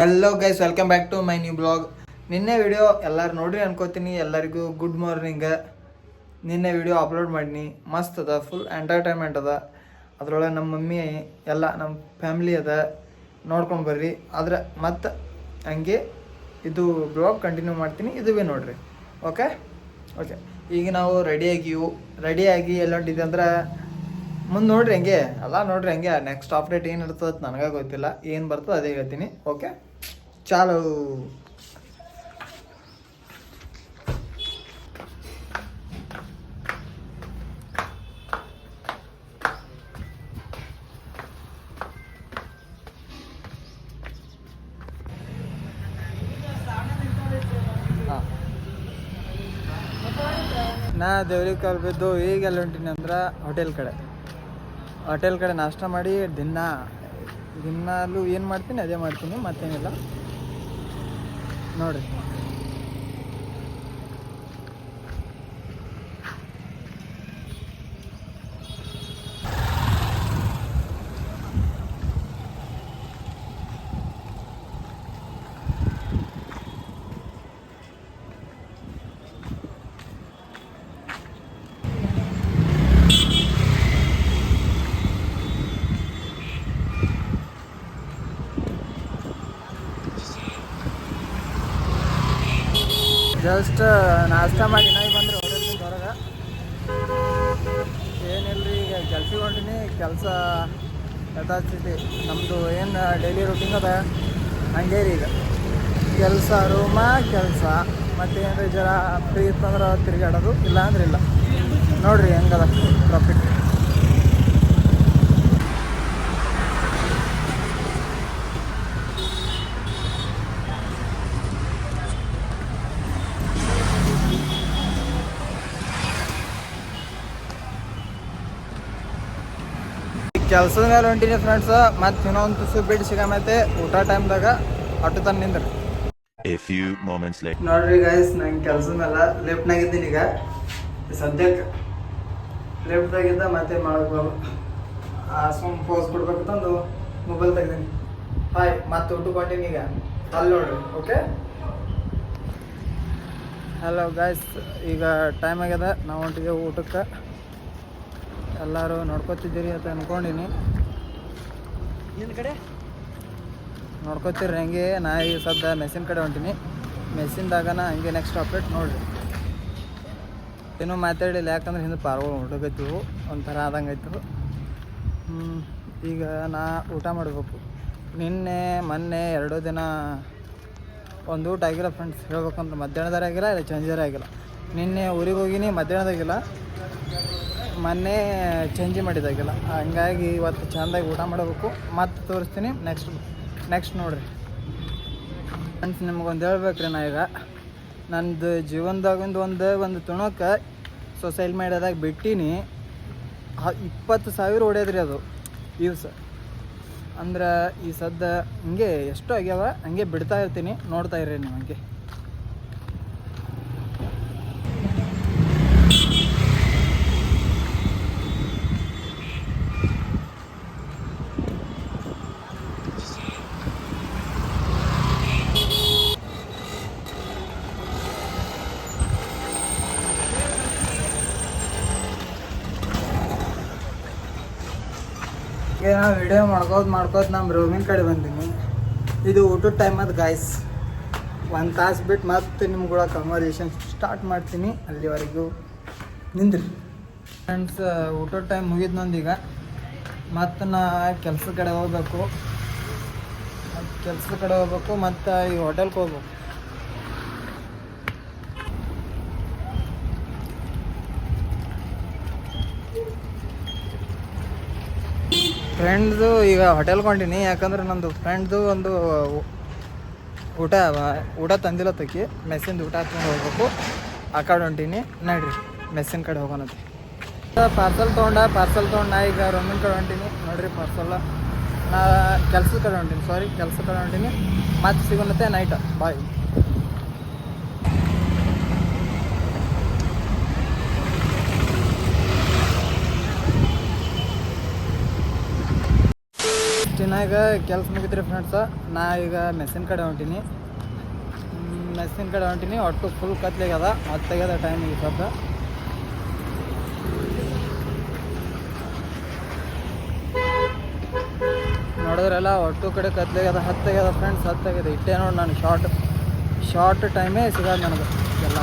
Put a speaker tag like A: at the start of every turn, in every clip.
A: Hello guys, welcome back to my new blog. ನಿನ್ನೆ video ಎಲ್ಲರೂ ನೋಡ್ರಿ ಅನ್ಕೋತೀನಿ. ಎಲ್ಲರಿಗೂ ಗುಡ್ ಮಾರ್ನಿಂಗ್. ನಿನ್ನೆ ವಿಡಿಯೋ ಅಪ್ಲೋಡ್ ಮಾಡೀನಿ, ಮಸ್ತ್ ಅದ, ಫುಲ್ ಎಂಟರ್ಟೈನ್ಮೆಂಟ್ ಅದ. ಅದರೊಳಗೆ ನಮ್ಮ ಮಮ್ಮಿ ಎಲ್ಲ ನಮ್ಮ ಫ್ಯಾಮ್ಲಿ ಅದ, ನೋಡ್ಕೊಂಡು ಬರ್ರಿ. ಆದ್ರೆ ಮತ್ತು ಹಂಗೆ ಇದು ಬ್ಲಾಗ್ ಕಂಟಿನ್ಯೂ ಮಾಡ್ತೀನಿ, ಇದು ಭೀ ನೋಡ್ರಿ. ಓಕೆ ಓಕೆ ಈಗ ನಾವು ರೆಡಿಯಾಗಿ ಎಲ್ಲ ಹೊಂಟಿದ್ದೆ ಅಂದ್ರೆ ಮುಂದೆ ನೋಡ್ರಿ ಹಂಗೆ ಎಲ್ಲ ನೋಡ್ರಿ ಹಂಗೆ. ನೆಕ್ಸ್ಟ್ ಅಪ್ಡೇಟ್ ಏನು ಇರ್ತದೆ ನನಗೆ ಗೊತ್ತಿಲ್ಲ, ಏನು ಬರ್ತದೆ ಅದೇ ಹೇಳ್ತೀನಿ. ಓಕೆ ಚಾಲು. ಹಾಂ, ನಾ ದೇವ್ರಿಗೆ ಕಾಲು ಬಿದ್ದು ಈಗೆಲ್ಲ ಹೊಂಟೀನಿ ಅಂದ್ರೆ ಹೋಟೆಲ್ ಕಡೆ ನಾಷ್ಟ ಮಾಡಿ ದಿನಾಲು ಏನು ಮಾಡ್ತೀನಿ ಅದೇ ಮಾಡ್ತೀನಿ, ಮತ್ತೇನಿಲ್ಲ ನೋಡಿರಿ. ಜಸ್ಟ್ ನಾಷ್ಟ ಮಾಡಿ ನಾಯಿ ಬಂದರೆ ಹೋಟೆಲ್ನಿಂದ ಹೊರಗೆ. ಏನಿಲ್ಲರಿ, ಈಗ ಕೆಲ್ಸಕ್ಕೆ ಹೊಂಟೀನಿ. ಕೆಲಸ ಯಥಾಸ್ಥಿತಿ ನಮ್ಮದು ಏನು ಡೈಲಿ ರೂಟೀನ್ ಅದ ಹಂಗೆ ರೀ. ಈಗ ಕೆಲಸ ಕೆಲಸ ಮತ್ತೇನು ಜರ ಫ್ರೀ ಇತ್ತಂದ್ರೆ ತಿರುಗಾಡೋದು, ಇಲ್ಲ ಅಂದ್ರೆ ಇಲ್ಲ. ನೋಡಿರಿ ಹೆಂಗದ ಟ್ರಾಫಿಕ್. ಕೆಲಸದ ಮೇಲೆ ಹೊಂಟೀನಿ ಫ್ರೆಂಡ್ಸ್. ಮತ್ತು ಇನ್ನೊಂದು ತುಸು ಬಿಟ್ಟು ಸಿಗಮೈತೆ ಊಟ ಟೈಮ್ದಾಗ ಆಟೋ ತಂದು ನಿಂದ್ರಿ. ನೋಡ್ರಿ ಗೈಸ್, ನಂಗೆ ಕೆಲಸದ ಮೇಲೆ ಲೆಫ್ಟ್ನಾಗಿದ್ದೀನಿ. ಈಗ ಸದ್ಯಕ್ಕೆ ಲೆಫ್ಟ್ದಾಗಿದ್ದ ಮತ್ತೆ ಮಾಡಬೇಕು, ಸುಮ್ ಪೋಸ್ ಕೊಡ್ಬೇಕಂತಂದು ಮೊಬೈಲ್ ತೆಗ್ದೀನಿ. ಹಾಯ್, ಮತ್ತೆ ಊಟಕ್ಕೆ ಹೊಂಟೀನಿ. ಈಗ ಅಲ್ಲಿ ನೋಡ್ರಿ. ಓಕೆ, ಹಲೋ ಗೈಸ್, ಈಗ ಟೈಮ್ ಆಗ್ಯದ, ನಾವು ಹೊಂಟಿದ್ದೇವೆ ಊಟಕ್ಕೆ. ಎಲ್ಲರೂ ನೋಡ್ಕೊತಿದ್ದೀರಿ ಅಂತ ಅಂದ್ಕೊಂಡೀನಿ. ನಿನ್ನ ಕಡೆ ನೋಡ್ಕೊತೀರಿ ಹಂಗೆ. ನಾ ಈ ಸದ್ಯ ಮೆಸ್ಸಿನ ಕಡೆ ಹೊಂಟೀನಿ. ಮೆಸ್ಸಿಂದಾಗನ ಹಂಗೆ ನೆಕ್ಸ್ಟ್ ಅಪ್ಡೇಟ್ ನೋಡಿರಿ. ಏನೂ ಮಾತಾಡಿಲ್ಲ, ಯಾಕಂದ್ರೆ ಹಿಂದೆ ಪಾರ್ಗಳು ಹುಡುಗತ್ತಿವು, ಒಂಥರ ಆದಂಗೆ ಆಯ್ತು. ಈಗ ನಾ ಊಟ ಮಾಡಬೇಕು. ಮೊನ್ನೆ 2 ದಿನ ಒಂದು ಊಟ ಆಗಿಲ್ಲ ಫ್ರೆಂಡ್ಸ್. ಹೇಳ್ಬೇಕಂದ್ರೆ ಮಧ್ಯಾಹ್ನದಾರ ಆಗಿಲ್ಲ, ಇಲ್ಲ ಸಂಜೆದಾರ ಆಗಿಲ್ಲ. ನಿನ್ನೆ ಊರಿಗೆ ಹೋಗಿನಿ, ಮಧ್ಯಾಹ್ನದಾಗಿಲ್ಲ. ಮೊನ್ನೆ ಚೇಂಜ್ ಮಾಡಿದಾಗಿಲ್ಲ. ಹಂಗಾಗಿ ಇವತ್ತು ಚೆಂದಾಗಿ ಊಟ ಮಾಡಬೇಕು. ಮತ್ತೆ ತೋರಿಸ್ತೀನಿ ನೆಕ್ಸ್ಟ್ ನೋಡಿರಿ ಫ್ರೆಂಡ್ಸ್. ನಿಮ್ಗೊಂದು ಹೇಳ್ಬೇಕ್ರಿ, ನಾ ಈಗ ನಂದು ಜೀವನದಾಗಿಂದ ಒಂದು ತುಣಕ್ಕೆ ಸೊಸೈಲ್ ಮೀಡಿಯಾದಾಗ ಬಿಟ್ಟೀನಿ. 20,000 ಹೊಡ್ಯದ್ರಿ ಅದು ವ್ಯೂಸ್. ಅಂದ್ರೆ ಈ ಸದ್ಯ ಹಿಂಗೆ ಎಷ್ಟು ಆಗ್ಯಾವ, ಹಂಗೆ ಬಿಡ್ತಾ ಇರ್ತೀನಿ, ನೋಡ್ತಾ ಇರ್ರಿ ನೀವು ಹಂಗೆ. ಈಗ ನಾನು ವಿಡಿಯೋ ಮಾಡ್ಕೋತ ನಮ್ಮ ರೂಮಿನ ಕಡೆ ಬಂದೀನಿ. ಇದು ಊಟದ ಟೈಮ್ ಅದು ಗಾಯ್ಸ್. 1 ತಾಸು ಬಿಟ್ಟು ಮತ್ತೆ ನಿಮ್ಗಳ ಕನ್ವರ್ಸೇಷನ್ ಸ್ಟಾರ್ಟ್ ಮಾಡ್ತೀನಿ. ಅಲ್ಲಿವರೆಗೂ ನಿಂದ್ರಿ ಫ್ರೆಂಡ್ಸ್. ಊಟದ ಟೈಮ್ ಮುಗಿದು ನಂದೀಗ. ಮತ್ತು ನಾ ಕೆಲಸದ ಕಡೆ ಹೋಗ್ಬೇಕು. ಮತ್ತು ಈ ಹೋಟೆಲ್ಗೆ ಹೋಗ್ಬೇಕು. ಫ್ರೆಂಡ್ದು ಈಗ ಹೋಟೆಲ್ಗೆ ಹೊಂಟೀನಿ, ಯಾಕಂದ್ರೆ ನಂದು ಫ್ರೆಂಡ್ದು ಒಂದು ಊಟ ತಂದಿಲ್ಲ ತಕ್ಕಿ. ಮೆಸ್ಸಿಂದ ಊಟ ಹತ್ಕೊಂಡು ಹೋಗ್ಬೇಕು. ಆ ಕಡೆ ಹೊಂಟೀನಿ. ನೋಡ್ರಿ, ಮೆಸ್ಸಿನ ಕಡೆ ಹೋಗೋಣತಿ. ಪಾರ್ಸಲ್ ತೊಗೊಂಡು ನಾ ಈಗ ರೂಮಿನ ಕಡೆ ಹೊಂಟೀನಿ. ನೋಡಿರಿ ಪಾರ್ಸಲ್. ನಾ ಕೆಲ್ಸದ ಕಡೆ ಹೊಂಟೀನಿ. ಮತ್ತೆ ಸಿಗೋಣತ್ತೆ ನೈಟ್. ಬಾಯ್. ಇನ್ನಾಗ ಕೆಲಸ ಮುಗಿದ್ರಿ ಫ್ರೆಂಡ್ಸ. ನಾ ಈಗ ಮೆಸ್ಸಿನ ಕಡೆ ಹೊಂಟೀನಿ. ಒಟ್ಟು ಫುಲ್ ಕತ್ಲಾಗ್ಯದ, ಹತ್ತಾಗ್ಯದ ಟೈಮ್ ಈಗ ಸ್ವಲ್ಪ. ನೋಡಿದ್ರಲ್ಲ ಒಟ್ಟು ಕಡೆ ಕತ್ಲಾಗ್ಯದ, ಹತ್ತಾಗ್ಯದ ಫ್ರೆಂಡ್ಸ್, ಹತ್ತಾಗ್ಯದ. ಇಟ್ಟೆ ನೋಡಿ ನಾನು ಶಾರ್ಟ್ ಟೈಮೇ ಸಿಗೋದು ನನಗೆ ಎಲ್ಲ.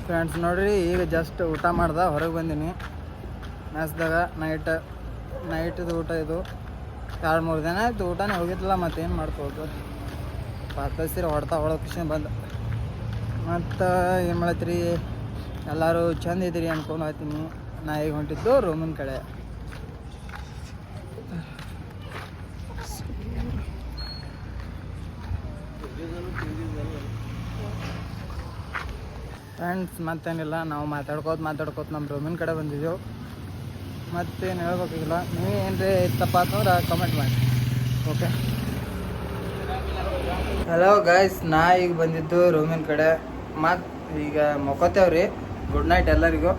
A: ಫ್ರೆಂಡ್ಸ್ ನೋಡ್ರಿ, ಈಗ ಜಸ್ಟ್ ಊಟ ಮಾಡ್ದೆ ಹೊರಗೆ ಬಂದೀನಿ ಮೆಸ್ದಾಗ. ನೈಟದು ಊಟ ಇದು 2-3 ದಿನ ಆಯ್ತು ಊಟನೇ ಹೋಗಿದ್ದಿಲ್ಲ. ಮತ್ತೇನು ಮಾಡ್ಕೋದು, ಸೀರೆ ಹೊಡೆದ ಖುಷಿ ಬಂದು. ಮತ್ತು ಏನು ಮಾಡತ್ತೀರಿ, ಎಲ್ಲರೂ ಚಂದ ಇದ್ದೀರಿ ಅನ್ಕೊಂಡು ಹೋಗ್ತೀನಿ. ನಾ ಈಗ ಹೊಂಟಿದ್ದು ರೂಮಿನ ಕಡೆ. ಫ್ರೆಂಡ್ಸ್ ಮತ್ತೇನಿಲ್ಲ, ನಾವು ಮಾತಾಡ್ಕೋತ ನಮ್ಮ ರೂಮಿನ ಕಡೆ ಬಂದಿದ್ದೆವು. ಮತ್ತೇನು ಹೇಳ್ಬೇಕಾಗಿಲ್ಲ. ನೀವು ಏನ್ರಿ ತಪ್ಪ ಅಂತಂದ್ರೆ ಕಮೆಂಟ್ ಮಾಡಿ. ಓಕೆ, ಹಲೋ ಗೈಸ್, ನಾ ಈಗ ಬಂದಿದ್ದು ರೂಮಿನ ಕಡೆ. ಮತ್ತು ಈಗ ಮಕ್ಕೋತೇವ್ರಿ. ಗುಡ್ ನೈಟ್ ಎಲ್ಲರಿಗೂ.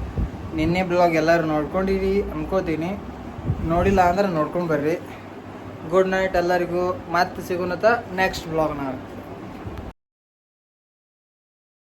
A: ನಿನ್ನೆ ಬ್ಲಾಗ್ ಎಲ್ಲರೂ ನೋಡ್ಕೊಂಡಿರಿ ಅನ್ಕೋತೀನಿ. ನೋಡಿಲ್ಲ ಅಂದ್ರೆ ನೋಡ್ಕೊಂಡು ಬರ್ರಿ. ಗುಡ್ ನೈಟ್ ಎಲ್ಲರಿಗೂ. ಮತ್ತೆ ಸಿಗೋಣತ ನೆಕ್ಸ್ಟ್ ಬ್ಲಾಗ್ನಾಗ.